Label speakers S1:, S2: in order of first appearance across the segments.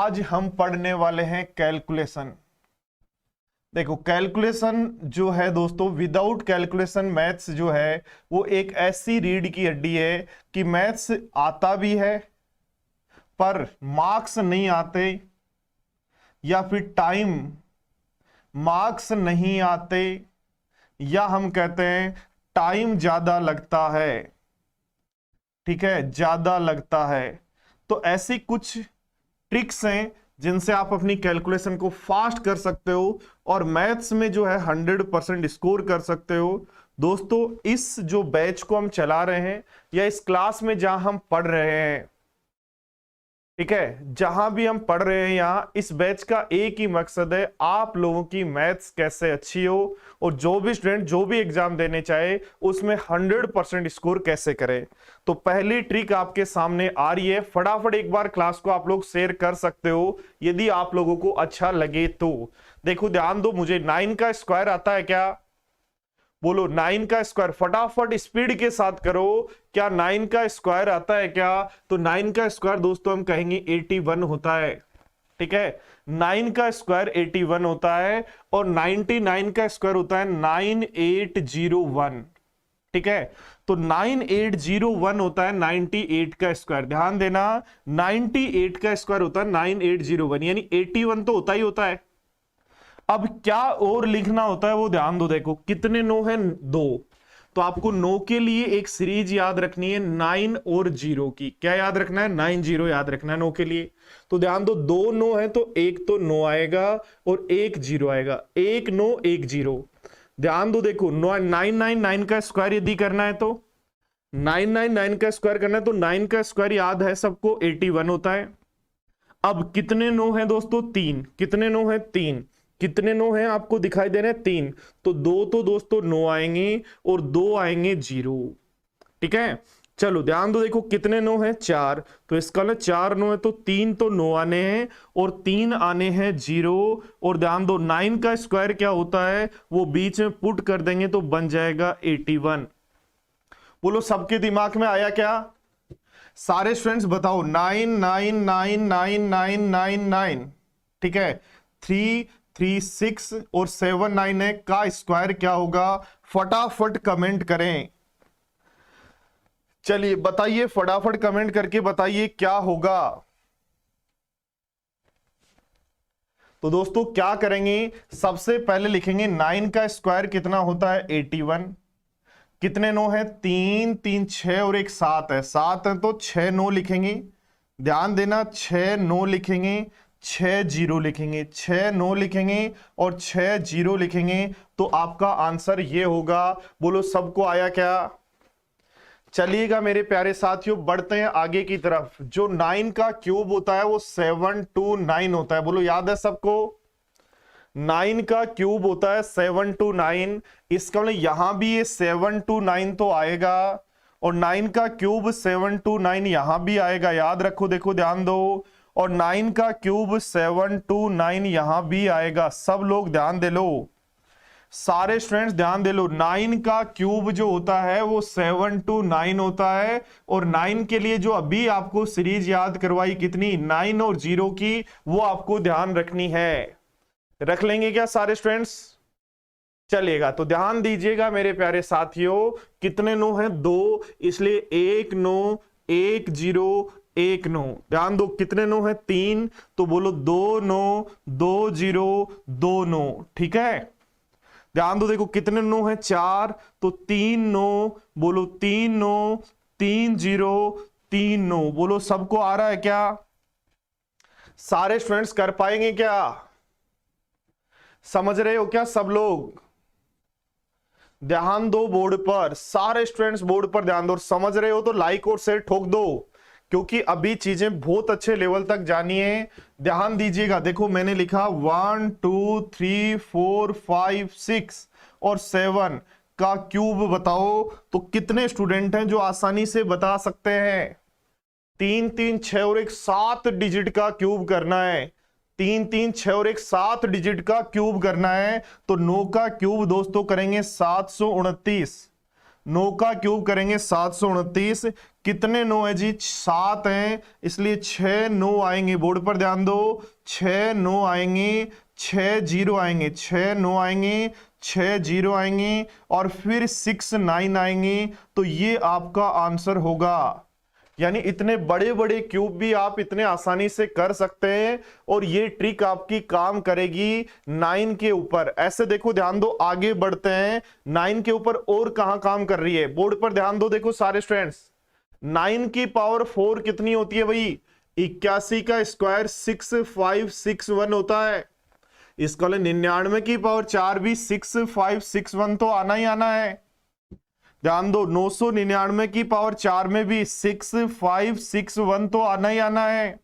S1: आज हम पढ़ने वाले हैं कैलकुलेशन। देखो कैलकुलेशन जो है दोस्तों, विदाउट कैलकुलेशन मैथ्स जो है वो एक ऐसी रीढ़ की हड्डी है कि मैथ्स आता भी है पर मार्क्स नहीं आते, या फिर टाइम मार्क्स नहीं आते, या हम कहते हैं टाइम ज्यादा लगता है। ठीक है, ज्यादा लगता है। तो ऐसी कुछ ट्रिक्स हैं जिनसे आप अपनी कैलकुलेशन को फास्ट कर सकते हो और मैथ्स में जो है 100% स्कोर कर सकते हो। दोस्तों इस जो बैच को हम चला रहे हैं या इस क्लास में जहां हम पढ़ रहे हैं, ठीक है, जहां भी हम पढ़ रहे हैं यहां इस बैच का एक ही मकसद है, आप लोगों की मैथ्स कैसे अच्छी हो और जो भी स्टूडेंट जो भी एग्जाम देने चाहे उसमें 100% स्कोर कैसे करे। तो पहली ट्रिक आपके सामने आ रही है, फटाफट एक बार क्लास को आप लोग शेयर कर सकते हो यदि आप लोगों को अच्छा लगे तो। देखो ध्यान दो, मुझे 9 का स्क्वायर आता है क्या? बोलो 9 का स्क्वायर, फटाफट स्पीड के साथ करो। क्या 9 का स्क्वायर आता है क्या? तो 9 का स्क्वायर दोस्तों हम कहेंगे 81 होता है। ठीक है, 9 का स्क्वायर 81 होता है और 99 का स्क्वायर होता है 9801। ठीक है, तो 9801 होता है 98 का स्क्वायर। ध्यान देना, 98 का स्क्वायर होता है 9801, यानी 81 तो होता ही होता है। अब क्या और लिखना होता है वो ध्यान दो। देखो कितने नो है? 2। तो आपको नो के लिए एक सीरीज याद रखनी है 9 और 0 की। क्या याद रखना है? 9 0 याद रखना है नो के लिए। तो ध्यान दो, 2 नो है तो एक तो नो आएगा और एक 0 आएगा। 1 नो 1 0। ध्यान दो, देखो 999 का स्क्वायर यदि करना है तो 999 का स्क्वायर करना है तो 9 का स्क्वायर याद है सबको 81 होता है। अब कितने नो है दोस्तों? 3। कितने नो है? 3। कितने नो हैं आपको दिखाई दे रहे हैं? 3। तो 2 तो दोस्तों नो आएंगे और 2 आएंगे 0। ठीक है, चलो ध्यान दो, देखो कितने नो हैं? 4। तो इसका ना 4 नो है तो 3 तो नो आने हैं और 3 आने हैं 0। और ध्यान दो 9 का स्क्वायर क्या होता है वो बीच में पुट कर देंगे तो बन जाएगा 81। बोलो सबके दिमाग में आया क्या? सारे स्टूडेंट्स बताओ। 99999999। ठीक है, 3 3 6 और 7 9 है का स्क्वायर क्या होगा? फटाफट कमेंट करें। चलिए बताइए, फटाफट कमेंट करके बताइए क्या होगा। तो दोस्तों क्या करेंगे, सबसे पहले लिखेंगे 9 का स्क्वायर कितना होता है? 81। कितने नो है? 3 3 6 और एक 7 है। 7 है तो 6 नो लिखेंगे। ध्यान देना, 6 नो लिखेंगे, 6 0 लिखेंगे, 6 नो लिखेंगे और 6 0 लिखेंगे तो आपका आंसर ये होगा। बोलो सबको आया क्या? चलिएगा मेरे प्यारे साथियों, बढ़ते हैं आगे की तरफ। जो 9 का क्यूब होता है वो 729 होता है। बोलो याद है सबको? 9 का क्यूब होता है 729। इसका मतलब यहां भी ये 729 तो आएगा और 9 का क्यूब 729 यहां भी आएगा। याद रखो, देखो ध्यान दो, और 9 का क्यूब 729 यहां भी आएगा। सब लोग ध्यान दे लो, सारे स्टूडेंट्स ध्यान दे लो। 9 का क्यूब जो होता है वो 729 होता है और 9 के लिए जो अभी आपको सीरीज याद करवाई कितनी, 9 और 0 की, वो आपको ध्यान रखनी है। रख लेंगे क्या सारे स्टूडेंट्स? चलिएगा, तो ध्यान दीजिएगा मेरे प्यारे साथियों, कितने नो है? 2, इसलिए 1 नो 1 0 1 नो। ध्यान दो कितने नो है? 3। तो बोलो 2 नो 2 0 2 नो। ठीक है, ध्यान दो, देखो कितने नो है? 4। तो 3 नो, बोलो 3 नो 3 0 3 नो। बोलो सबको आ रहा है क्या? सारे स्टूडेंट्स कर पाएंगे क्या? समझ रहे हो क्या सब लोग? ध्यान दो बोर्ड पर, सारे स्टूडेंट्स बोर्ड पर ध्यान दो। समझ रहे हो तो लाइक और शेयर ठोक दो, क्योंकि अभी चीजें बहुत अच्छे लेवल तक जानी है। ध्यान दीजिएगा, देखो मैंने लिखा 1 2 3 4 5 6 और 7 का क्यूब बताओ। तो कितने स्टूडेंट हैं जो आसानी से बता सकते हैं? 3 3 6 और एक 7 डिजिट का क्यूब करना है। 3 3 6 और एक 7 डिजिट का क्यूब करना है। तो 9 का क्यूब दोस्तों करेंगे 729। 9 का क्यूब करेंगे 729। कितने 9 है जी? 7 हैं, इसलिए 6 9 आएंगे। बोर्ड पर ध्यान दो, 6 9 आएंगे, 6 0 आएंगे, 6 9 आएंगे, 6 0 आएंगे और फिर 6 9 आएंगे। तो ये आपका आंसर होगा। यानी इतने बड़े बड़े क्यूब भी आप इतने आसानी से कर सकते हैं और ये ट्रिक आपकी काम करेगी 9 के ऊपर। ऐसे देखो, ध्यान दो, आगे बढ़ते हैं। 9 के ऊपर और कहां काम कर रही है? बोर्ड पर ध्यान दो, देखो सारे स्टूडेंट्स, 9 की पावर 4 कितनी होती है भाई? 81 का स्क्वायर 6561 होता है। इसका 99 की पावर 4 भी 6561 तो आना ही आना है। ध्यान दो, 999 की पावर 4 में भी 6561 तो आना ही आना है।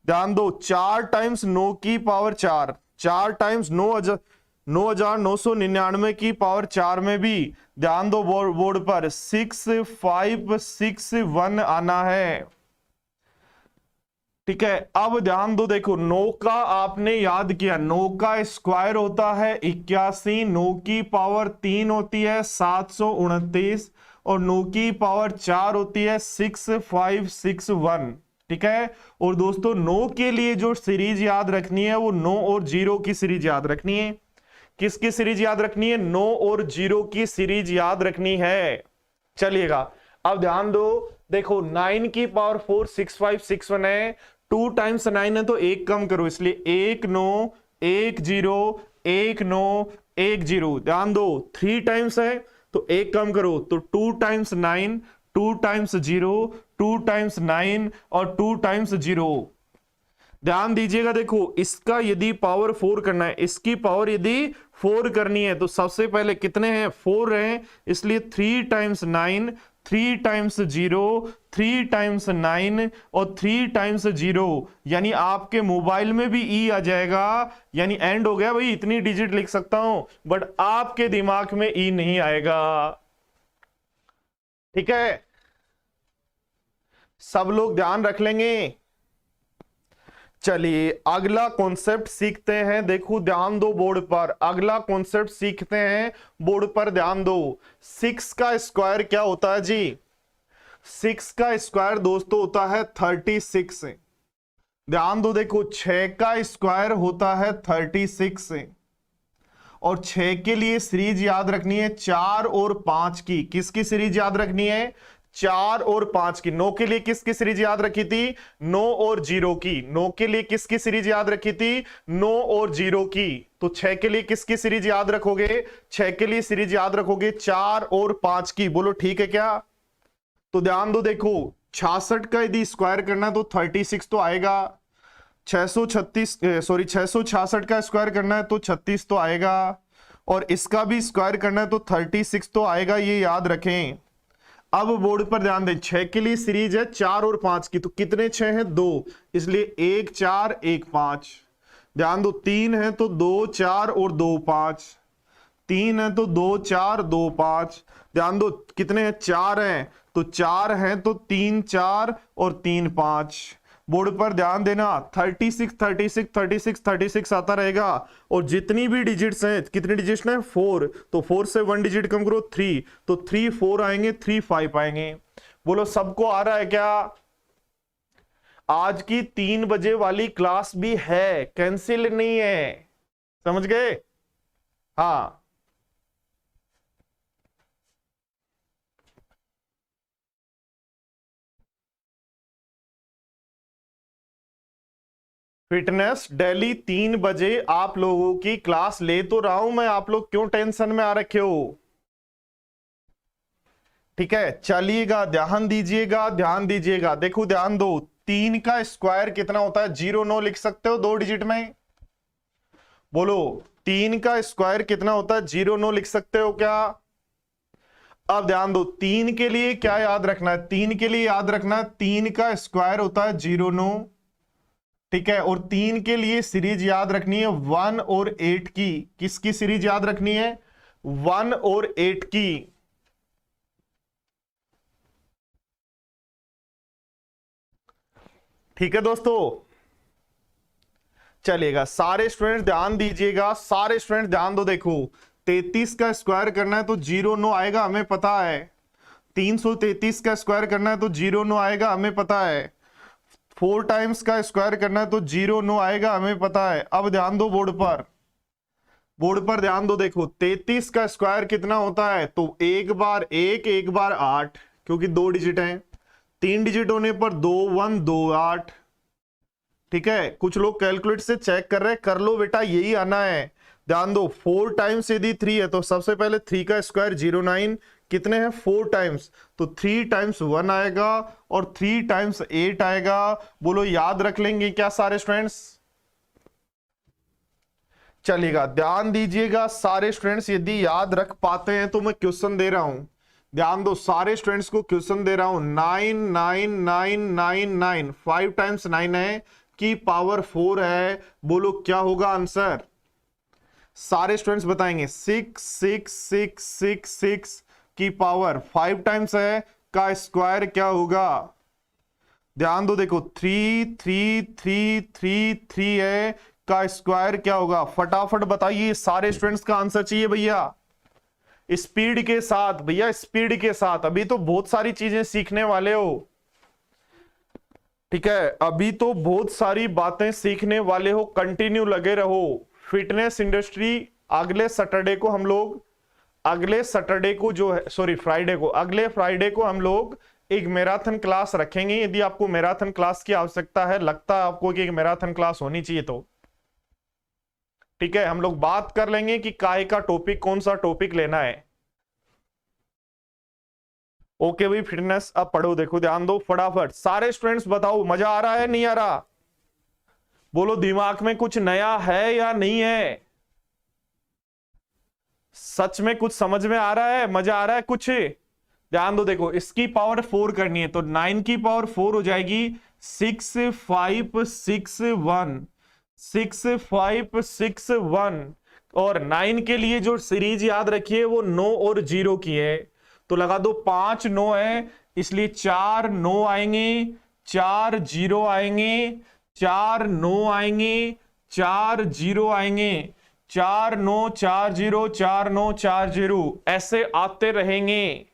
S1: ध्यान दो, 4 टाइम्स 9 की पावर 4, 4 टाइम्स 9999 की पावर 4 में भी, ध्यान दो बोर्ड पर, 6561 आना है। ठीक है, अब ध्यान दो, देखो 9 का आपने याद किया, 9 का स्क्वायर होता है 81, 9 की पावर 3 होती है 729 और 9 की पावर 4 होती है 6561। ठीक है, और दोस्तों 9 के लिए जो सीरीज याद रखनी है वो 9 और 0 की सीरीज याद रखनी है। किसकी सीरीज याद रखनी है? 9 और 0 की सीरीज याद रखनी है। चलिएगा, अब ध्यान दो, देखो 9 की पावर 4 6561 है, 2 टाइम्स 9 है तो एक कम करो, इसलिए 1 9 1 0 1 9 1 0। ध्यान दो, 3 टाइम्स है तो एक कम करो, तो 2 टाइम्स 9, 2 टाइम्स 0, 2 टाइम्स 9 और 2 टाइम्स 0। ध्यान दीजिएगा, देखो इसका यदि पावर 4 करना है, इसकी पावर यदि 4 करनी है तो सबसे पहले कितने हैं? 4 हैं, इसलिए 3 टाइम्स 9, 3 टाइम्स 0, 3 टाइम्स 9 और 3 टाइम्स 0। यानी आपके मोबाइल में भी ई आ जाएगा, यानी एंड हो गया भाई, इतनी डिजिट लिख सकता हूं, बट आपके दिमाग में ई नहीं आएगा। ठीक है, सब लोग ध्यान रख लेंगे। चलिए अगला कॉन्सेप्ट सीखते हैं। देखो ध्यान दो बोर्ड पर, अगला कॉन्सेप्ट सीखते हैं, बोर्ड पर ध्यान दो। 6 का स्क्वायर क्या होता है जी? 6 का स्क्वायर दोस्तों होता है 36। ध्यान दो, देखो 6 का स्क्वायर होता है 36 और 6 के लिए सीरीज याद रखनी है 4 और 5 की। किसकी सीरीज याद रखनी है? 4 और 5 की। 9 के लिए किसकी सीरीज याद रखी थी? 9 और 0 की। 9 के लिए किसकी सीरीज याद रखी थी? 9 और 0 की। तो 6 के लिए किसकी सीरीज याद रखोगे? 6 के लिए सीरीज याद रखोगे 4 और 5 की। बोलो ठीक है क्या? तो ध्यान दो, देखो 66 का यदि स्क्वायर करना है तो 36 तो आएगा, 666 का स्क्वायर करना है तो 36 तो आएगा, और इसका भी स्क्वायर करना है तो 36 तो आएगा, ये याद रखें। अब बोर्ड पर ध्यान दें, 6 के लिए सीरीज है 4 और 5 की, तो कितने 6 हैं? 2, इसलिए 1 4 1 5। ध्यान दो, 3 है तो 2 4 और 2 5, 3 है तो 2 4 2 5। ध्यान दो, कितने हैं? 4 हैं, तो 4 हैं तो 3 4 और 3 5। बोर्ड पर ध्यान देना, 36 36 36 36 आता रहेगा, और जितनी भी डिजिट्स हैं, कितने डिजिट्स हैं? 4, तो 4 से 1 डिजिट कम करो 3, तो 3 4 आएंगे, 3 5 आएंगे। बोलो सबको आ रहा है क्या? आज की 3 बजे वाली क्लास भी है, कैंसिल नहीं है, समझ गए? हाँ, फिटनेस डेली 3 बजे आप लोगों की क्लास ले तो रहा हूं मैं, आप लोग क्यों टेंशन में आ रखे हो? ठीक है, चलिएगा, ध्यान दीजिएगा, ध्यान दीजिएगा। देखो ध्यान दो, 3 का स्क्वायर कितना होता है? 0 9 लिख सकते हो 2 डिजिट में? बोलो 3 का स्क्वायर कितना होता है? 0 9 लिख सकते हो क्या? अब ध्यान दो, 3 के लिए क्या याद रखना है? 3 के लिए याद रखना है 3 का स्क्वायर होता है 0 9। ठीक है, और 3 के लिए सीरीज याद रखनी है 1 और 8 की। किसकी सीरीज याद रखनी है? 1 और 8 की। ठीक है दोस्तों, चलेगा। सारे स्टूडेंट ध्यान दीजिएगा, सारे स्टूडेंट ध्यान दो। देखो 33 का स्क्वायर करना है तो 0 9 आएगा, हमें पता है। 333 का स्क्वायर करना है तो 0 9 आएगा, हमें पता है। 4 टाइम्स का स्क्वायर करना है तो 0 9 आएगा, हमें पता है। अब ध्यान दो बोर्ड पर, बोर्ड पर ध्यान दो। देखो 33 का स्क्वायर कितना होता है, तो एक बार 1 एक बार 8, क्योंकि 2 डिजिट हैं। 3 डिजिट होने पर 2 1 2 8। ठीक है, कुछ लोग कैलकुलेट से चेक कर रहे हैं, कर लो बेटा, यही आना है। ध्यान दो 4 टाइम्स यदि 3 है तो सबसे पहले 3 का स्क्वायर 0 9, कितने हैं 4 टाइम्स, तो 3 टाइम्स 1 आएगा और 3 टाइम्स 8 आएगा। बोलो याद रख लेंगे क्या सारे स्टूडेंट्स? चलेगा, ध्यान दीजिएगा सारे स्टूडेंट्स, यदि याद रख पाते हैं तो मैं क्वेश्चन दे रहा हूं। ध्यान दो, सारे स्टूडेंट्स को क्वेश्चन दे रहा हूं। 9 9 9 9 9, 5 टाइम्स 9 है की पावर 4 है। बोलो क्या होगा आंसर? सारे स्टूडेंट्स बताएंगे। 6 6 6 6 6 की पावर 5 टाइम्स है का स्क्वायर क्या होगा? ध्यान दो, देखो 3 3 3 3 3 है का स्क्वायर क्या होगा? फटाफट बताइए, सारे स्टूडेंट्स का आंसर चाहिए भैया, स्पीड के साथ भैया, स्पीड के साथ। अभी तो बहुत सारी चीजें सीखने वाले हो, ठीक है, अभी तो बहुत सारी बातें सीखने वाले हो, कंटिन्यू लगे रहो। फिटनेस इंडस्ट्री अगले सैटरडे को हम लोग, अगले सैटरडे को जो है, सॉरी फ्राइडे को, अगले फ्राइडे को हम लोग एक मैराथन क्लास रखेंगे। यदि आपको मैराथन क्लास की आवश्यकता है, लगता है आपको कि एक मैराथन क्लास होनी चाहिए, तो ठीक है, हम लोग बात कर लेंगे कि काय का टॉपिक, कौन सा टॉपिक लेना है। ओके भाई, फिटनेस अब पढ़ो। देखो ध्यान दो फटाफट, सारे स्टूडेंट्स बताओ, मजा आ रहा है नहीं आ रहा? बोलो दिमाग में कुछ नया है या नहीं है? सच में कुछ समझ में आ रहा है, मजा आ रहा है कुछ? ध्यान दो, देखो इसकी पावर 4 करनी है तो 9 की पावर 4 हो जाएगी 6 5 6 1, 6 5 6 1। और 9 के लिए जो सीरीज याद रखिए वो 9 और 0 की है, तो लगा दो 5 9 है, इसलिए 4 9 आएंगे, 4 0 आएंगे, 4 9 आएंगे, 4 0 आएंगे, 4 9 4 0, 4 9 4 0, ऐसे आते रहेंगे।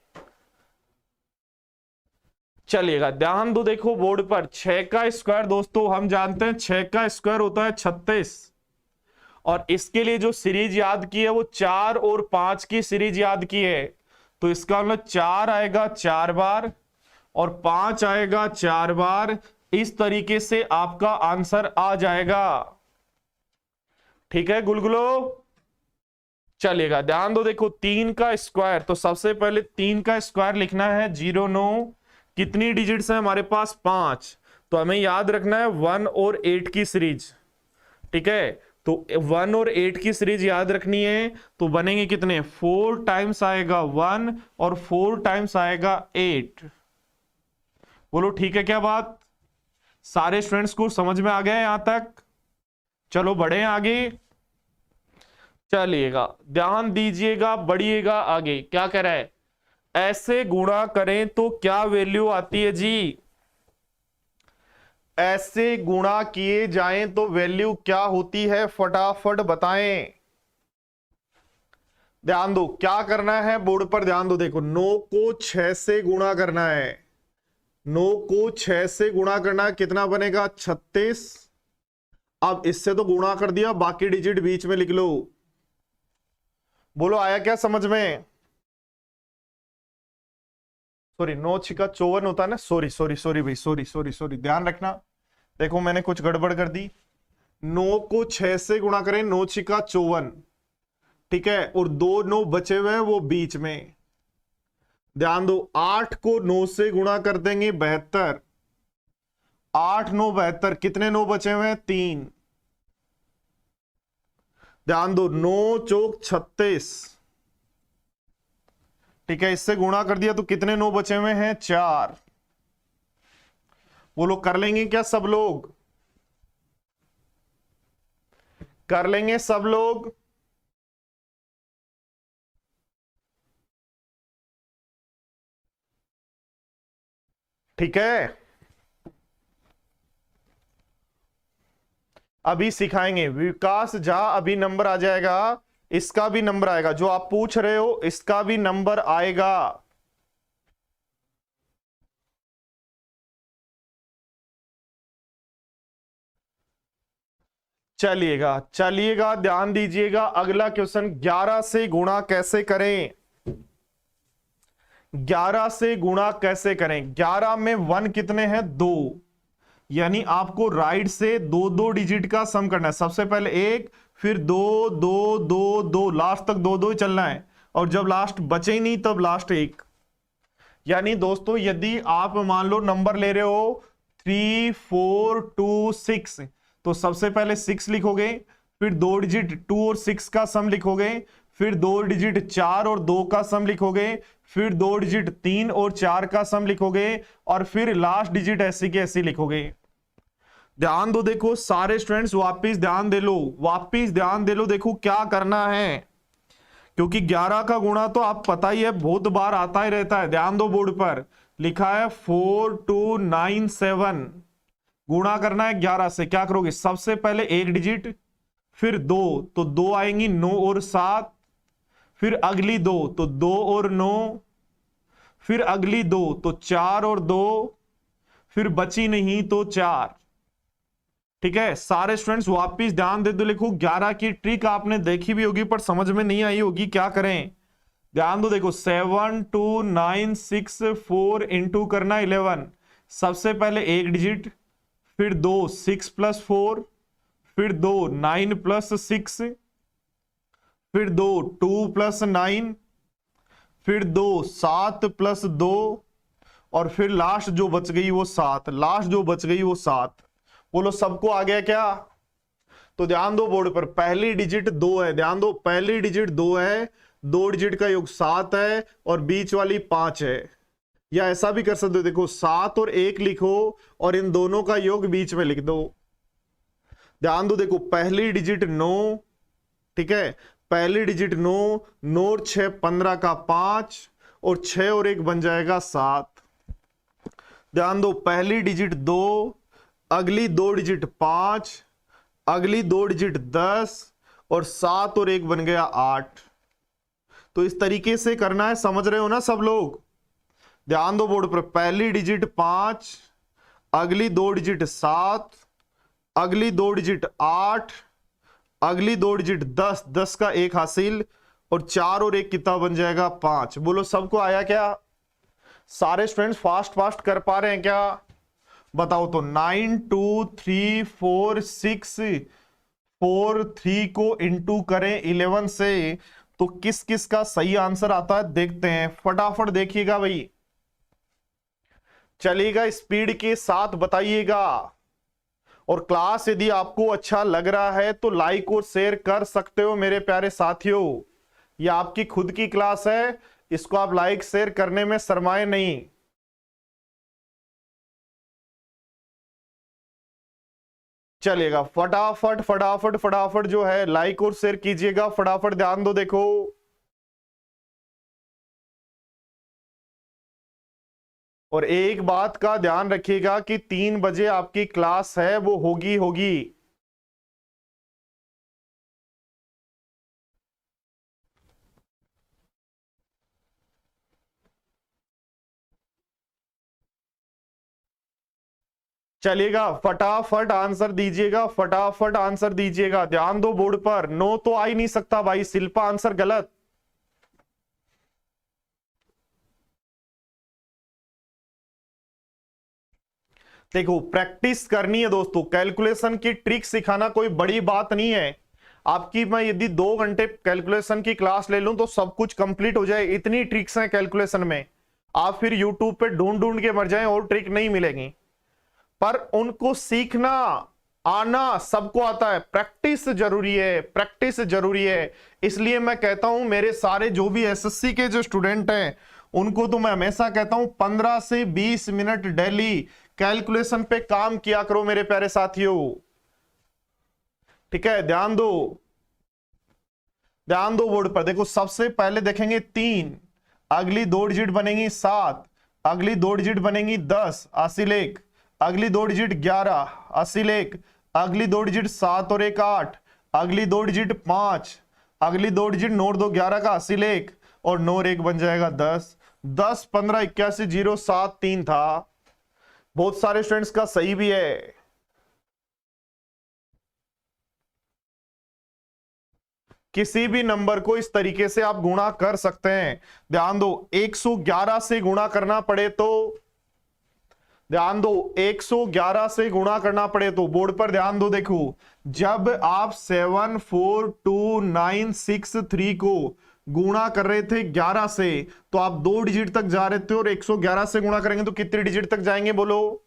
S1: चलिएगा, ध्यान दो, देखो बोर्ड पर 6 का स्क्वायर, दोस्तों हम जानते हैं 6 का स्क्वायर होता है 36, और इसके लिए जो सीरीज याद की है वो 4 और 5 की सीरीज याद की है, तो इसका मतलब 4 आएगा 4 बार और 5 आएगा 4 बार। इस तरीके से आपका आंसर आ जाएगा। ठीक है गुलगुलो? चलिएगा, ध्यान दो, देखो 3 का स्क्वायर, तो सबसे पहले 3 का स्क्वायर लिखना है 0 9, कितनी डिजिट्स है हमारे पास? 5, तो हमें याद रखना है 1 और 8 की सीरीज। ठीक है, तो 1 और 8 की सीरीज याद रखनी है, तो बनेंगे कितने? 4 टाइम्स आएगा 1 और 4 टाइम्स आएगा 8। बोलो ठीक है क्या बात? सारे स्टूडेंट्स को समझ में आ गया यहां तक? चलो बढ़े आगे। चलिएगा, ध्यान दीजिएगा, बढ़िएगा आगे। क्या कह रहा है? ऐसे गुणा करें तो क्या वैल्यू आती है जी? ऐसे गुणा किए जाएं तो वैल्यू क्या होती है, फटाफट बताएं। ध्यान दो, क्या करना है बोर्ड पर ध्यान दो। देखो 9 को 6 से गुणा करना है, 9 को 6 से गुणा करना है, कितना बनेगा? 36। अब इससे तो गुणा कर दिया, बाकी डिजिट बीच में लिख लो। बोलो आया क्या समझ में? सॉरी, 9 छिका 54 होता है ना, सॉरी सॉरी सॉरी भाई, सॉरी सॉरी सॉरी, ध्यान रखना। देखो मैंने कुछ गड़बड़ कर दी। 9 को 6 से गुणा करें, 9 छिका 54, ठीक है, और 2 9 बचे हुए हैं वो बीच में। ध्यान दो, 8 को 9 से गुणा कर देंगे 72, 8 9 72, कितने 9 बचे हुए हैं? 3। ध्यान दो, 9 चौक 36, ठीक है, इससे गुणा कर दिया तो कितने 9 बचे हुए हैं? 4। वो लोग कर लेंगे क्या सब लोग? कर लेंगे सब लोग? ठीक है, अभी सिखाएंगे। विकास झा, अभी नंबर आ जाएगा इसका भी नंबर आएगा, जो आप पूछ रहे हो इसका भी नंबर आएगा। चलिएगा चलिएगा, ध्यान दीजिएगा, अगला क्वेश्चन, 11 से गुणा कैसे करें? 11 से गुणा कैसे करें? 11 में 1 कितने हैं? 2, यानी आपको राइट से दो दो डिजिट का सम करना है। सबसे पहले 1, फिर 2 2 2 2, लास्ट तक 2 2 ही चलना है, और जब लास्ट बचे ही नहीं तब लास्ट 1। यानी दोस्तों यदि आप मान लो नंबर ले रहे हो 3 4 2 6, तो सबसे पहले 6 लिखोगे, फिर 2 डिजिट 2 और 6 का सम लिखोगे, फिर 2 डिजिट 4 और 2 का सम लिखोगे, फिर 2 डिजिट 3 और 4 का सम लिखोगे, और फिर लास्ट डिजिट ऐसी के ऐसी लिखोगे। ध्यान दो, देखो सारे स्टूडेंट्स वापिस ध्यान दे लो, वापिस ध्यान दे लो, देखो क्या करना है, क्योंकि 11 का गुणा तो आप पता ही है बहुत बार आता ही रहता है। ध्यान दो, बोर्ड पर लिखा है 4297, गुणा करना है 11 से। क्या करोगे? सबसे पहले 1 डिजिट, फिर 2, तो 2 आएंगी 9 और 7, फिर अगली 2 तो 2 और 9, फिर अगली 2 तो 4 और 2, फिर बची नहीं तो 4। ठीक है, सारे स्टूडेंट्स वापिस ध्यान दे दो, लिखो 11 की ट्रिक आपने देखी भी होगी पर समझ में नहीं आई होगी, क्या करें? ध्यान दो, देखो 7 2 9 6 4 इंटू करना 11, सबसे पहले 1 डिजिट, फिर 2 6 प्लस 4, फिर 2 9 प्लस 6, फिर 2 2 प्लस 9, फिर 2 7 प्लस 2, और फिर लास्ट जो बच गई वो 7, लास्ट जो बच गई वो 7। बोलो सबको आ गया क्या? तो ध्यान दो, बोर्ड पर पहली डिजिट 2 है, ध्यान दो पहली डिजिट 2 है, 2 डिजिट का योग 7 है, और बीच वाली 5 है। या ऐसा भी कर सकते हो, देखो 7 और 1 लिखो और इन दोनों का योग बीच में लिख दो। ध्यान दो, देखो पहली डिजिट 9, ठीक है, पहली डिजिट 9, 9 और 6 15 का 5, और 6 और 1 बन जाएगा 7। ध्यान दो, पहली डिजिट 2, अगली 2 डिजिट 5, अगली 2 डिजिट 10, और 7 और 1 बन गया 8। तो इस तरीके से करना है, समझ रहे हो ना सब लोग? ध्यान दो, बोर्ड पर पहली डिजिट 5, अगली 2 डिजिट 7, अगली 2 डिजिट 8, अगली 2 डिजिट 10, 10 का 1 हासिल, और 4 और 1 कितना बन जाएगा? 5। बोलो सबको आया क्या? सारे स्टूडेंट्स फास्ट फास्ट कर पा रहे हैं क्या? बताओ तो 9 2 3 4 6 4 3 को इंटू करें 11 से, तो किस किस का सही आंसर आता है देखते हैं, फटाफट देखिएगा भाई, चलिएगा स्पीड के साथ बताइएगा। और क्लास यदि आपको अच्छा लग रहा है तो लाइक और शेयर कर सकते हो मेरे प्यारे साथियों, यह आपकी खुद की क्लास है, इसको आप लाइक शेयर करने में शर्माए नहीं। चलिएगा फटाफट फटाफट फटाफट जो है लाइक और शेयर कीजिएगा, फटाफट ध्यान दो, देखो और एक बात का ध्यान रखिएगा कि 3 बजे आपकी क्लास है वो होगी होगी। चलिएगा फटाफट आंसर दीजिएगा, फटाफट आंसर दीजिएगा, ध्यान दो बोर्ड पर, नो तो आ ही नहीं सकता भाई, शिल्पा आंसर गलत। देखो प्रैक्टिस करनी है दोस्तों, कैलकुलेशन की ट्रिक सिखाना कोई बड़ी बात नहीं है। आपकी मैं यदि 2 घंटे कैलकुलेशन की क्लास ले लूं तो सब कुछ कंप्लीट हो जाए, इतनी ट्रिक्स हैं कैलकुलेशन में, आप फिर यूट्यूब पे ढूंढ ढूंढ के मर जाएं और ट्रिक नहीं मिलेगी, पर उनको सीखना आना सबको आता है, प्रैक्टिस जरूरी है, प्रैक्टिस जरूरी है। इसलिए मैं कहता हूं मेरे सारे जो भी एसएससी के जो स्टूडेंट हैं उनको तो मैं हमेशा कहता हूं 15 से 20 मिनट डेली कैलकुलेशन पे काम किया करो मेरे प्यारे साथियों, ठीक है? ध्यान दो, ध्यान दो बोर्ड पर, देखो सबसे पहले देखेंगे 3, अगली 2 डिजिट बनेगी 7, अगली 2 डिजिट बनेगी 10 हासिल 1, अगली 2 डिजिट 11 हासिल 1, अगली 2 डिजिट 7 और 1 8, अगली 2 डिजिट 5, अगली दो डिजिट नोट दो, 11 का हासिल 1 और 9 और 1 बन जाएगा 10। 10 15 81 0 7 3 था। बहुत सारे स्टूडेंट्स का सही भी है। किसी भी नंबर को इस तरीके से आप गुणा कर सकते हैं। ध्यान दो, 111 से गुणा करना पड़े तो, ध्यान दो 111 से गुणा करना पड़े तो, बोर्ड पर ध्यान दो, देखो जब आप 74296 को गुणा कर रहे थे 11 से, तो आप 2 डिजिट तक जा रहे थे, और 111 से गुणा करेंगे तो कितने डिजिट तक जाएंगे बोलो?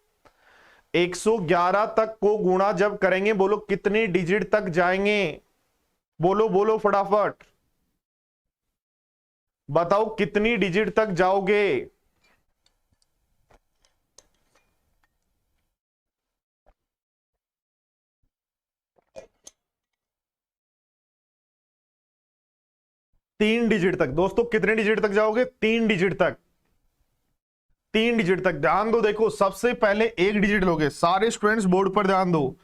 S1: 111 तक को गुणा जब करेंगे, बोलो कितने डिजिट तक जाएंगे? बोलो बोलो फटाफट बताओ, कितनी डिजिट तक जाओगे? तीन डिजिट तक। दोस्तों कितने डिजिट तक जाओगे? 3 डिजिट तक। 3 डिजिट तक। ध्यान दो, देखो सबसे पहले एक डिजिट लोगे, सारे स्टूडेंट्स बोर्ड पर ध्यान दो,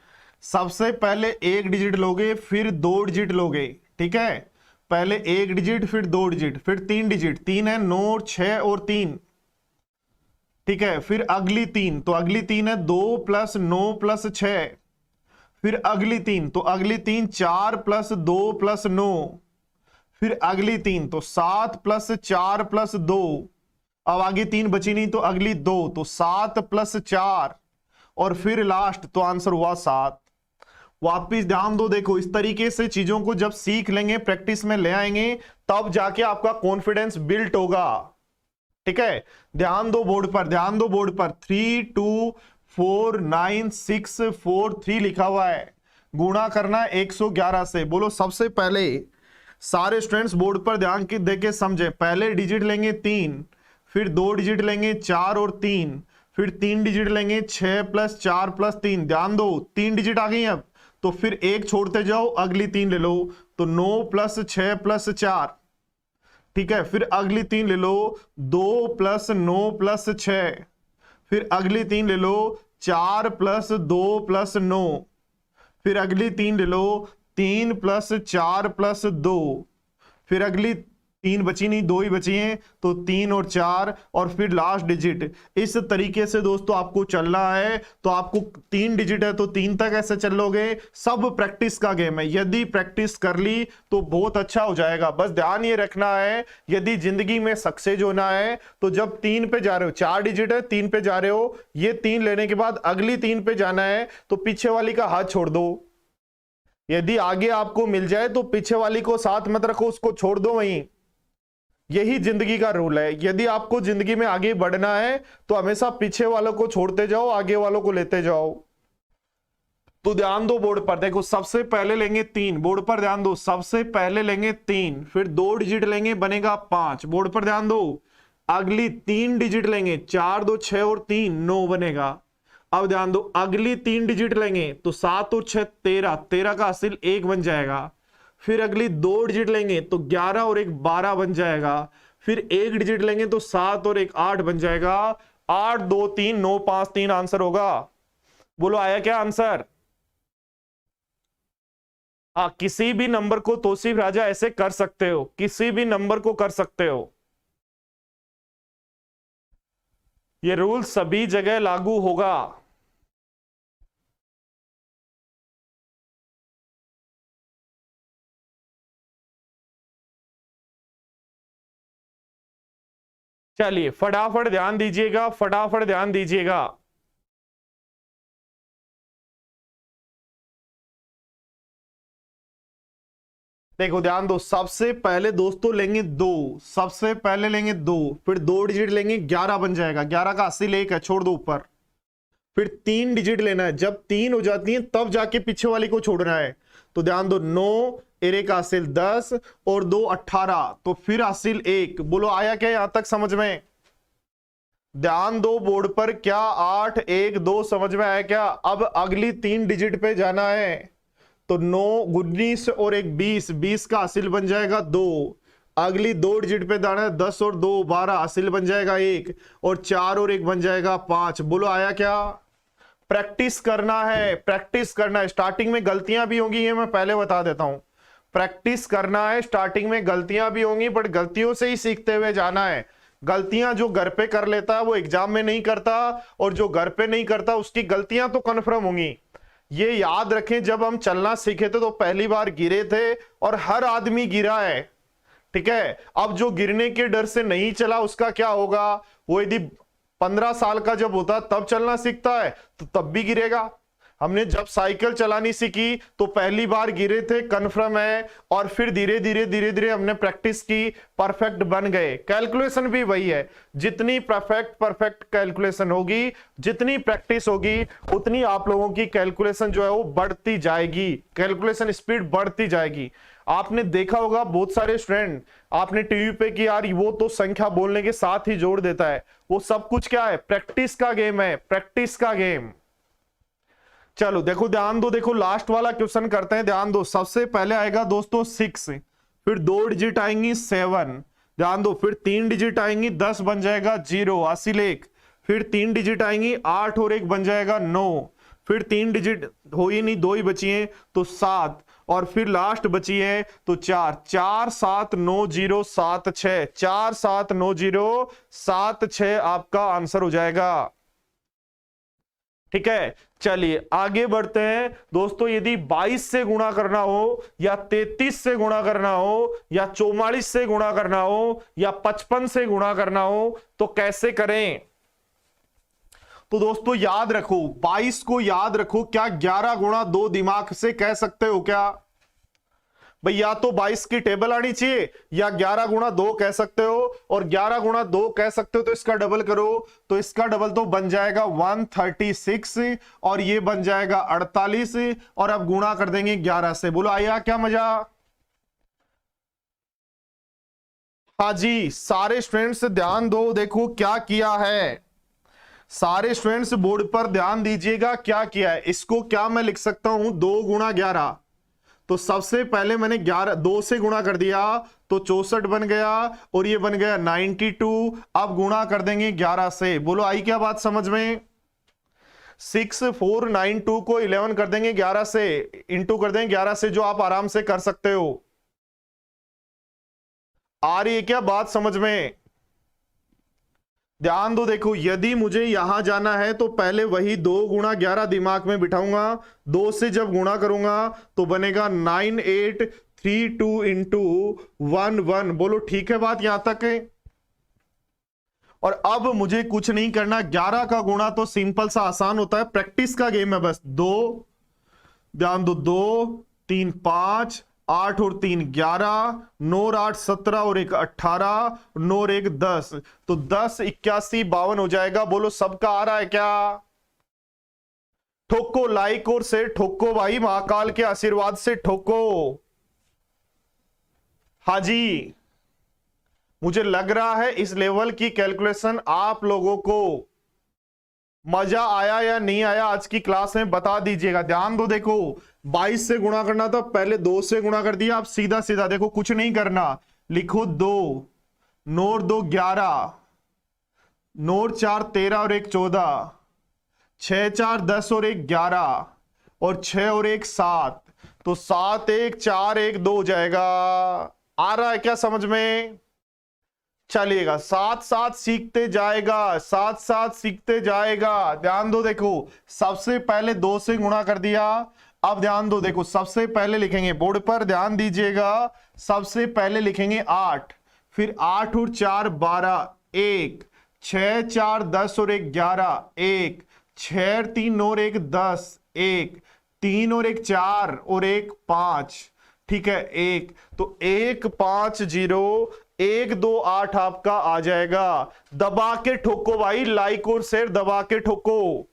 S1: सबसे पहले एक डिजिट लोगे, फिर 2 डिजिट लोगे, ठीक है? पहले एक डिजिट, फिर 2 डिजिट, फिर 3 डिजिट, 3 है 9 6 और 3, ठीक है? फिर अगली 3, तो अगली 3 है 2 + 9 + 6, फिर अगली 3, तो अगली 3 4 + 2 + 9, फिर अगली 3 तो 7 + 4 + 2, अब आगे 3 बची नहीं तो अगली 2, तो 7 + 4, और फिर लास्ट, तो आंसर हुआ 7। वापिस ध्यान दो, देखो इस तरीके से चीजों को जब सीख लेंगे, प्रैक्टिस में ले आएंगे, तब जाके आपका कॉन्फिडेंस बिल्ट होगा, ठीक है? ध्यान दो बोर्ड पर, ध्यान दो बोर्ड पर, 3 2 4 9 6 4 3 लिखा हुआ है। गुणा करना है 111 से। बोलो सबसे पहले सारे स्टूडेंट्स बोर्ड पर ध्यान की देके समझे, पहले डिजिट लेंगे 3, फिर 2 डिजिट लेंगे 4 और 3, फिर 3 डिजिट लेंगे 6 + 4 + 3। ध्यान दो 3 डिजिट आ गई अब, तो फिर एक छोड़ते जाओ, अगली 3 ले लो, तो 9 + 6 + 4, ठीक है? फिर अगली 3 ले लो, 2 + 9 + 6, फिर अगली 3 ले लो 4 + 2 + 9, फिर अगली 3 ले लो 3 + 4 + 2, फिर अगली 3 बची नहीं, 2 ही बची हैं, तो 3 और 4, और फिर लास्ट डिजिट। इस तरीके से दोस्तों आपको चलना है। तो आपको 3 डिजिट है तो 3 तक ऐसे चलोगे। सब प्रैक्टिस का गेम है, यदि प्रैक्टिस कर ली तो बहुत अच्छा हो जाएगा। बस ध्यान ये रखना है, यदि जिंदगी में सक्सेस होना है तो जब 3 पे जा रहे हो, 4 डिजिट है 3 पे जा रहे हो, ये 3 लेने के बाद अगली 3 पे जाना है, तो पीछे वाली का हाथ छोड़ दो। यदि आगे आपको मिल जाए तो पीछे वाली को साथ मत रखो, उसको छोड़ दो वहीं। यही जिंदगी का रूल है। यदि आपको जिंदगी में आगे बढ़ना है तो हमेशा पीछे वालों को छोड़ते जाओ, आगे वालों को लेते जाओ। तो ध्यान दो बोर्ड पर, देखो सबसे पहले लेंगे 3, बोर्ड पर ध्यान दो, सबसे पहले लेंगे 3, फिर 2 डिजिट लेंगे, बनेगा 5, बोर्ड पर ध्यान दो। अगली 3 डिजिट लेंगे, 4 2 6 और 3 9 बनेगा। अब ध्यान दो, अगली 3 डिजिट लेंगे तो 7 और 6 13, 13 का हासिल 1 बन जाएगा। फिर अगली 2 डिजिट लेंगे तो 11 और 1 12 बन जाएगा। फिर 1 डिजिट लेंगे तो 7 और 1 8 बन जाएगा। 8 2 3 9 5 3 आंसर होगा। बोलो आया क्या आंसर? हाँ, किसी भी नंबर को तौसीफ राजा ऐसे कर सकते हो, किसी भी नंबर को कर सकते हो। ये रूल सभी जगह लागू होगा। चलिए फटाफट ध्यान दीजिएगा, फटाफट ध्यान दीजिएगा। देखो ध्यान दो, सबसे पहले दोस्तों लेंगे 2, सबसे पहले लेंगे 2, फिर 2 डिजिट लेंगे, 11 बन जाएगा। 11 का हासिल 1 है, छोड़ दो ऊपर। फिर 3 डिजिट लेना है, जब 3 हो जाती है तब जाके पीछे वाली को छोड़ना है। तो ध्यान दो, 9 1 का हासिल 10 और 2 18, तो फिर हासिल 1। बोलो आया क्या यहां तक समझ में? ध्यान दो बोर्ड पर, क्या 8 1 2 समझ में आया क्या? अब अगली 3 डिजिट पे जाना है, तो 9 19 और 1 20, 20 का हासिल बन जाएगा 2। अगली 2 डिजिट पे जाना है, 10 और 2 12, हासिल बन जाएगा 1, और 4 और 1 बन जाएगा 5। बोलो आया क्या? प्रैक्टिस करना है, प्रैक्टिस करना है। स्टार्टिंग में गलतियां भी होंगी, ये मैं पहले बता देता हूं। प्रैक्टिस करना है। स्टार्टिंग में गलतियां भी होंगी बट गलतियों से ही सीखते हुए जाना है। गलतियां जो घर पे कर लेता है वो एग्जाम में नहीं करता, और जो घर पे नहीं करता उसकी गलतियां तो कन्फर्म होंगी। ये याद रखें, जब हम चलना सीखे थे तो पहली बार गिरे थे और हर आदमी गिरा है, ठीक है। अब जो गिरने के डर से नहीं चला उसका क्या होगा, वो यदि 15 साल का जब होता तब चलना सीखता है तो तब भी गिरेगा। हमने जब साइकिल चलानी सीखी तो पहली बार गिरे थे, कन्फर्म है, और फिर धीरे धीरे हमने प्रैक्टिस की, परफेक्ट बन गए। कैलकुलेशन भी वही है, जितनी परफेक्ट कैलकुलेशन होगी, जितनी प्रैक्टिस होगी, उतनी आप लोगों की कैलकुलेशन जो है वो बढ़ती जाएगी, कैलकुलेशन स्पीड बढ़ती जाएगी। आपने देखा होगा बहुत सारे स्टूडेंट, आपने टीवी पे कि यार वो तो संख्या बोलने के साथ ही जोड़ देता है, वो सब कुछ क्या है, प्रैक्टिस का गेम है, प्रैक्टिस का गेम। चलो देखो, ध्यान दो, देखो लास्ट वाला क्वेश्चन करते हैं, ध्यान दो। सबसे पहले आएगा दोस्तों 6, फिर 2 डिजिट आएंगी 7, ध्यान दो, फिर 3 डिजिट आएंगी 10 बन जाएगा 0 80 लेख, फिर 3 डिजिट आएंगी 8 और 1 बन जाएगा 9, फिर 3 डिजिट हो ही नहीं, 2 ही बची हैं तो 7, और फिर लास्ट बची है तो 4 4 7 9 0 7 6, 4 7 9 0 7 6 आपका आंसर हो जाएगा, ठीक है। चलिए आगे बढ़ते हैं दोस्तों। यदि 22 से गुणा करना हो, या 33 से गुणा करना हो, या 44 से गुणा करना हो, या 55 से गुणा करना हो तो कैसे करें। तो दोस्तों याद रखो, 22 को याद रखो, क्या 11 गुणा 2 दिमाग से कह सकते हो क्या भाई, या तो 22 की टेबल आनी चाहिए, या 11 गुणा 2 कह सकते हो, और 11 गुणा 2 कह सकते हो तो इसका डबल करो, तो इसका डबल तो बन जाएगा 136, और ये बन जाएगा 48, और अब गुणा कर देंगे 11 से। बोलो आया क्या मजा। हाँ जी, सारे स्टूडेंट्स ध्यान दो, देखो क्या किया है, सारे स्टूडेंट्स बोर्ड पर ध्यान दीजिएगा क्या किया है। इसको क्या मैं लिख सकता हूं, 2 गुणा 11, तो सबसे पहले मैंने 11 2 से गुणा कर दिया तो 64 बन गया, और ये बन गया 92। अब गुणा कर देंगे 11 से। बोलो आई क्या बात समझ में। 6492 को 11 कर देंगे 11 से, इंटू कर देंगे 11 से, जो आप आराम से कर सकते हो। आ रही है क्या बात समझ में। ध्यान दो, देखो यदि मुझे यहां जाना है तो पहले वही 2 गुणा 11 दिमाग में बिठाऊंगा, 2 से जब गुणा करूंगा तो बनेगा 9832 इंटू 11। बोलो ठीक है बात यहां तक है। और अब मुझे कुछ नहीं करना, 11 का गुणा तो सिंपल सा आसान होता है, प्रैक्टिस का गेम है बस। 2, ध्यान दो, 2 3 5, 8 और 3 11, 9 और 8 17 और 1 18, 9 और 1 10, तो 10 81 52 हो जाएगा। बोलो सबका आ रहा है क्या। ठोको लाइक और से ठोको भाई, महाकाल के आशीर्वाद से ठोको। हाँ जी, मुझे लग रहा है इस लेवल की कैलकुलेशन आप लोगों को मजा आया या नहीं आया आज की क्लास में, बता दीजिएगा। ध्यान दो, देखो 22 से गुणा करना था, पहले 2 से गुणा कर दिया। अब सीधा सीधा देखो, कुछ नहीं करना, लिखो 2 9 और 2 11, 9 और 4 13 और 1 14, 6 4 10 और 1 11, और 6 और 1 7, तो 7 1 4 1 2 हो जाएगा। आ रहा है क्या समझ में। चलिएगा, साथ साथ सीखते जाएगा, साथ साथ सीखते जाएगा। ध्यान दो, देखो सबसे पहले 2 से गुणा कर दिया। अब ध्यान दो, देखो सबसे पहले लिखेंगे, बोर्ड पर ध्यान दीजिएगा, सबसे पहले लिखेंगे 8, फिर 8 और 4 12 1, 6 4 10 और 1 11 1, 6 और 3 9 और 1 10 1, 3 और 1 4 और 1 5, ठीक है 1, तो 1 5 0 1 2 8 आपका आ जाएगा। दबा के ठोको भाई, लाइक और शेयर दबा के ठोको।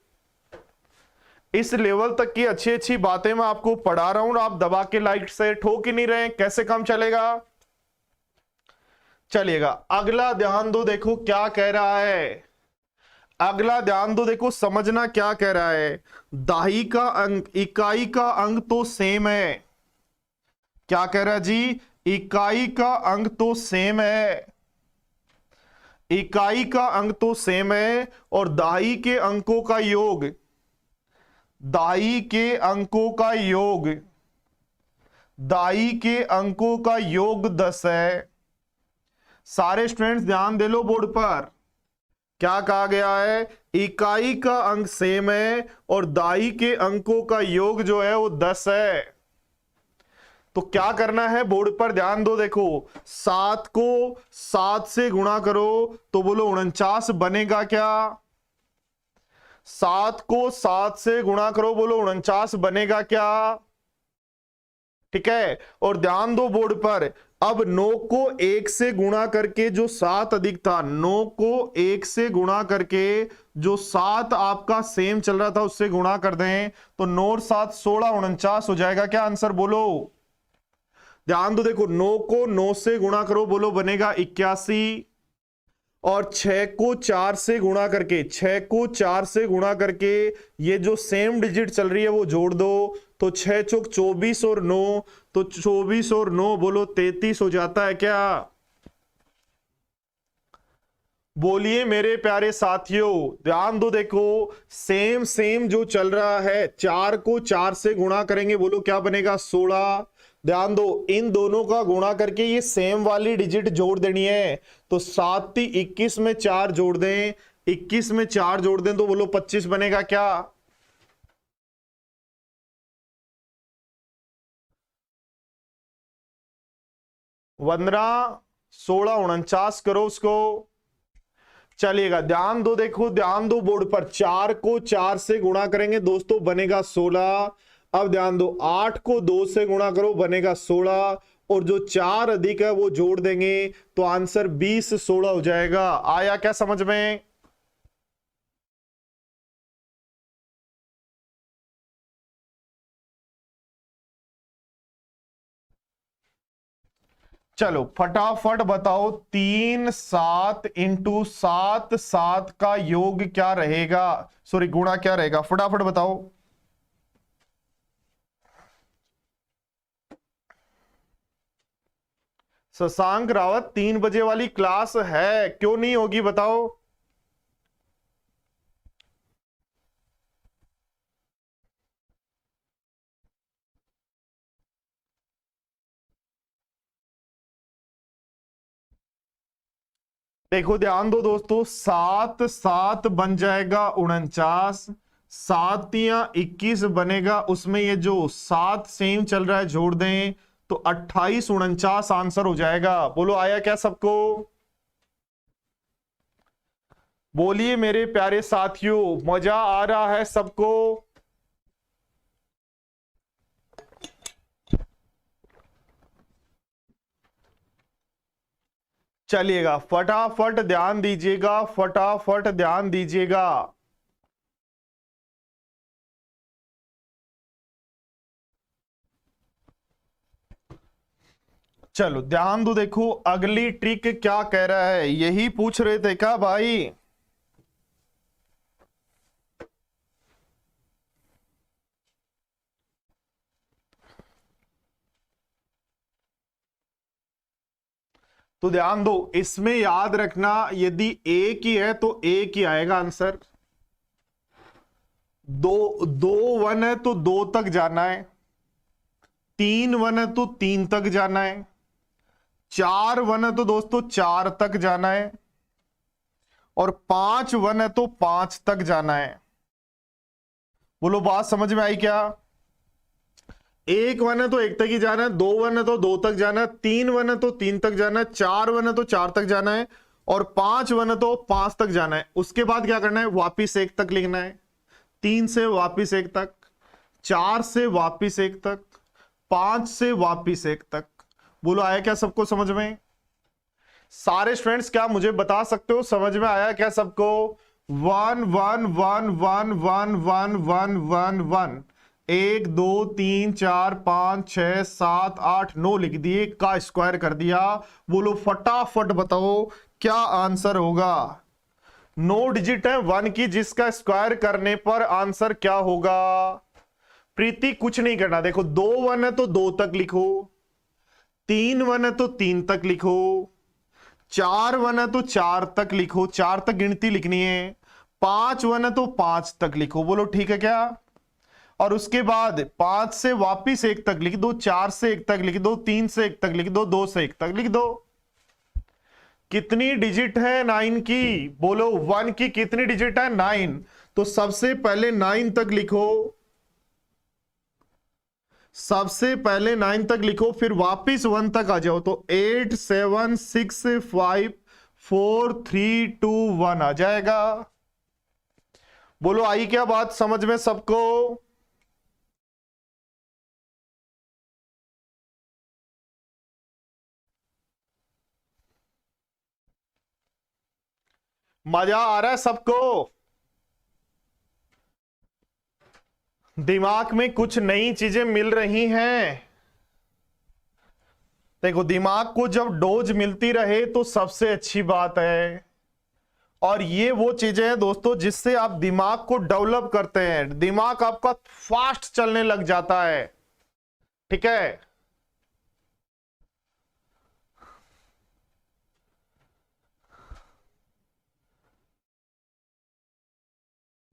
S1: इस लेवल तक की अच्छी अच्छी बातें मैं आपको पढ़ा रहा हूं और आप दबा के लाइक से ठोक ही नहीं रहे, कैसे काम चलेगा। चलिएगा अगला ध्यान दो, देखो क्या कह रहा है। अगला ध्यान दो, देखो समझना क्या कह रहा है। दाही का अंक इकाई का अंक तो सेम है। क्या कह रहा है जी, इकाई का अंक तो सेम है, इकाई का अंक तो सेम है, और दाई के अंकों का योग, दाई के अंकों का योग, दाई के अंकों का योग 10 है। सारे स्टूडेंट्स ध्यान दे लो बोर्ड पर, क्या कहा गया है, इकाई का अंक सेम है और दाई के अंकों का योग जो है वो 10 है। तो क्या करना है बोर्ड पर ध्यान दो, देखो 7 को 7 से गुणा करो तो बोलो 49 बनेगा क्या, 7 को 7 से गुणा करो बोलो 49 बनेगा क्या, ठीक है। और ध्यान दो बोर्ड पर, अब 9 को 1 से गुणा करके जो 7 अधिक था, 9 को 1 से गुणा करके जो 7 आपका सेम चल रहा था उससे गुणा कर दें तो 9 और 7 16 49 हो जाएगा क्या, आंसर बोलो। ध्यान दो, देखो 9 को 9 से गुणा करो बोलो बनेगा 81, और 6 को 4 से गुणा करके, 6 को 4 से गुणा करके ये जो सेम डिजिट चल रही है वो जोड़ दो तो 6 चौक 24 और 9, तो 24 और 9 बोलो 33 हो जाता है क्या। बोलिए मेरे प्यारे साथियों, ध्यान दो, देखो सेम सेम जो चल रहा है, 4 को 4 से गुणा करेंगे बोलो क्या बनेगा 16। ध्यान दो, इन दोनों का गुणा करके ये सेम वाली डिजिट जोड़ देनी है तो 7 21 में 4 जोड़ दें, 21 में 4 जोड़ दें तो बोलो 25 बनेगा क्या। वंदना 16 49 करो उसको, चलिएगा। ध्यान दो, देखो ध्यान दो बोर्ड पर, 4 को 4 से गुणा करेंगे दोस्तों बनेगा 16। अब ध्यान दो, 8 को 2 से गुणा करो बनेगा 16 और जो 4 अधिक है वो जोड़ देंगे तो आंसर 20 16 हो जाएगा। आया क्या समझ में। चलो फटाफट बताओ, 3 7 इंटू 7 7 का योग क्या रहेगा, सॉरी गुणा क्या रहेगा, फटाफट बताओ। शशांक रावत 3 बजे वाली क्लास है, क्यों नहीं होगी बताओ। देखो ध्यान दो दोस्तों, 7 7 बन जाएगा 49, 7 या 21 बनेगा, उसमें ये जो 7 सेम चल रहा है जोड़ दें तो 28 49 आंसर हो जाएगा। बोलो आया क्या सबको। बोलिए मेरे प्यारे साथियों, मजा आ रहा है सबको। चलिएगा फटाफट ध्यान दीजिएगा, फटाफट ध्यान दीजिएगा। चलो ध्यान दो, देखो अगली ट्रिक क्या कह रहा है, यही पूछ रहे थे क्या भाई। तो ध्यान दो, इसमें याद रखना यदि एक ही है तो एक ही आएगा आंसर, दो दो वन है तो 2 तक जाना है, 3 वन है तो 3 तक जाना है, 4 वन है तो दोस्तों 4 तक जाना है, और 5 वन है तो 5 तक जाना है। बोलो बात समझ में आई क्या। 1 वन है तो 1 तक ही जाना है, 2 वन है तो 2 तक जाना है, 3 वन है तो 3 तक जाना है, 4 वन है तो 4 तक जाना है, और 5 वन है तो 5 तक जाना है। उसके बाद क्या करना है, वापिस 1 तक लिखना है, 3 से वापिस 1 तक, 4 से वापिस 1 तक, 5 से वापिस 1 तक। बोलो आया क्या सबको समझ में। सारे स्टूडेंट्स क्या मुझे बता सकते हो समझ में आया क्या सबको। 1 1 1 1 1 1 1 1 1 1 2 3 4 5 6 7 8 9 लिख दिए, का स्क्वायर कर दिया। बोलो फटाफट बताओ क्या आंसर होगा। 9 डिजिट है 1 की, जिसका स्क्वायर करने पर आंसर क्या होगा। प्रीति कुछ नहीं करना, देखो 2 वन है तो 2 तक लिखो, 3 वन है तो 3 तक लिखो, 4 वन है तो 4 तक लिखो, 4 तक गिनती लिखनी है, 5 वन है तो 5 तक लिखो। बोलो ठीक है क्या। और उसके बाद 5 से वापिस 1 तक लिख दो, 4 से 1 तक लिख दो, 3 से 1 तक लिख दो, 2 से 1 तक लिख दो। कितनी डिजिट है 9 की? बोलो 1 की कितनी डिजिट है? 9। तो सबसे पहले 9 तक लिखो, सबसे पहले 9 तक लिखो, फिर वापिस 1 तक आ जाओ। तो 8 7 6 5 4 3 2 1 आ जाएगा। बोलो आई क्या बात समझ में सबको? मजा आ रहा है सबको? दिमाग में कुछ नई चीजें मिल रही हैं। देखो दिमाग को जब डोज मिलती रहे तो सबसे अच्छी बात है। और ये वो चीजें हैं दोस्तों जिससे आप दिमाग को डेवलप करते हैं, दिमाग आपका फास्ट चलने लग जाता है। ठीक है,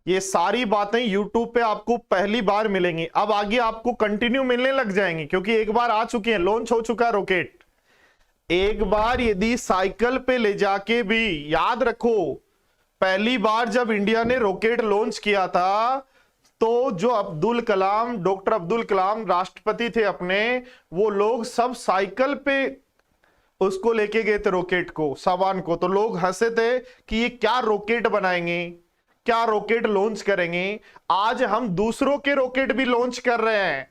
S1: ये सारी बातें YouTube पे आपको पहली बार मिलेंगी, अब आगे आपको कंटिन्यू मिलने लग जाएंगी, क्योंकि एक बार आ चुकी है, लॉन्च हो चुका है रॉकेट। एक बार यदि साइकिल पे ले जाके भी, याद रखो पहली बार जब इंडिया ने रॉकेट लॉन्च किया था तो जो अब्दुल कलाम, डॉक्टर अब्दुल कलाम राष्ट्रपति थे अपने, वो लोग सब साइकिल पे उसको लेके गए थे रॉकेट को, सामान को। तो लोग हंसे थे कि ये क्या रॉकेट बनाएंगे, क्या रॉकेट लॉन्च करेंगे। आज हम दूसरों के रॉकेट भी लॉन्च कर रहे हैं।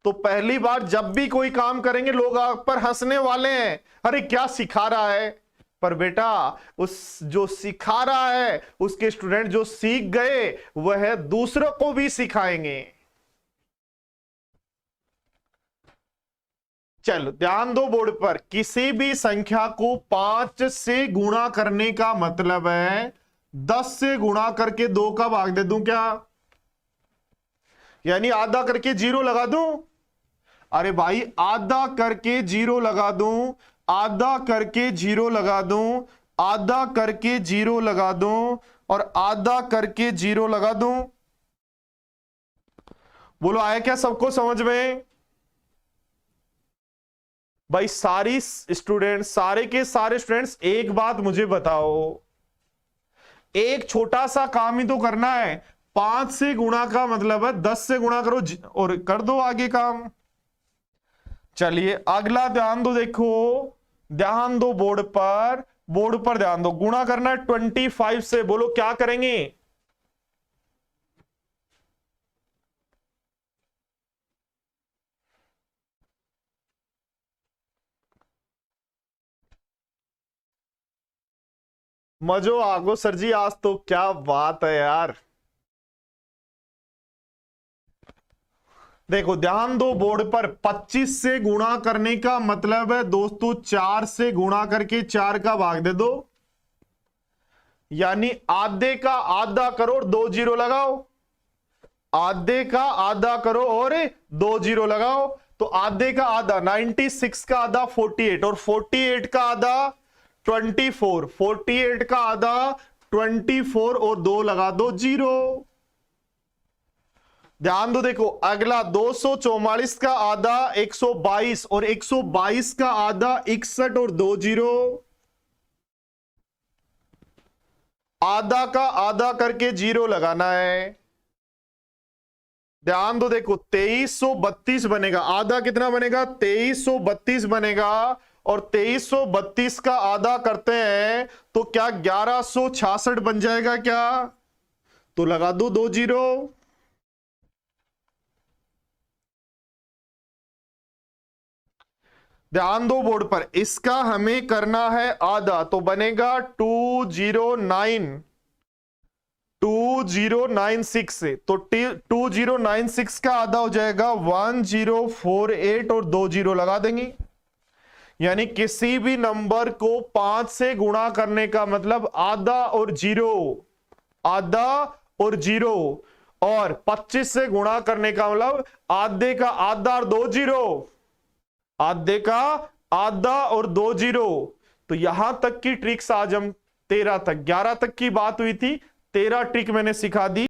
S1: तो पहली बार जब भी कोई काम करेंगे लोग आप पर हंसने वाले हैं, अरे क्या सिखा रहा है। पर बेटा उस जो सिखा रहा है उसके स्टूडेंट जो सीख गए वह दूसरों को भी सिखाएंगे। चलो ध्यान दो बोर्ड पर, किसी भी संख्या को 5 से गुणा करने का मतलब है 10 से गुणा करके 2 का भाग दे दूं क्या? यानी आधा करके 0 लगा दूं? अरे भाई आधा करके 0 लगा दूं, आधा करके 0 लगा दूं, आधा करके 0 लगा दूं और आधा करके 0 लगा दूं। बोलो आया क्या सबको समझ में? भाई सारे के सारे स्टूडेंट्स एक बात मुझे बताओ, एक छोटा सा काम ही तो करना है। 5 से गुणा का मतलब है 10 से गुणा करो और कर दो आगे काम। चलिए अगला ध्यान दो, देखो ध्यान दो बोर्ड पर ध्यान दो। गुणा करना है 25 से, बोलो क्या करेंगे? मजो आगो सर जी, आज तो क्या बात है यार। देखो ध्यान दो बोर्ड पर, 25 से गुणा करने का मतलब है दोस्तों 4 से गुणा करके 4 का भाग दे दो, यानी आधे का आधा करो और 2 जीरो लगाओ। आधे का आधा करो और 2 जीरो लगाओ। तो आधे का आधा 96 का आधा 48 और 48 का आधा 24, 48 का आधा 24 और 2 लगा दो 0। ध्यान दो, देखो अगला 244 का आधा 122 और 122 का आधा 61 और 2 जीरो। आधा का आधा करके 0 लगाना है। ध्यान दो, देखो 2332 बनेगा। आधा कितना बनेगा? 2332 बनेगा और 2332 का आधा करते हैं तो क्या 1166 बन जाएगा क्या? तो लगा दो 2 जीरो। ध्यान दो बोर्ड पर, इसका हमें करना है आधा, तो बनेगा 2096 से। तो 2096 का आधा हो जाएगा 1048 और 2 जीरो लगा देंगे। यानी किसी भी नंबर को 5 से गुणा करने का मतलब आधा और 0, आधा और 0, और 25 से गुणा करने का मतलब आधे का आधा और 2 जीरो, आधे का आधा और 2 जीरो। तो यहां तक की ट्रिक्स आज हम 13 तक, 11 तक की बात हुई थी, 13 ट्रिक मैंने सिखा दी।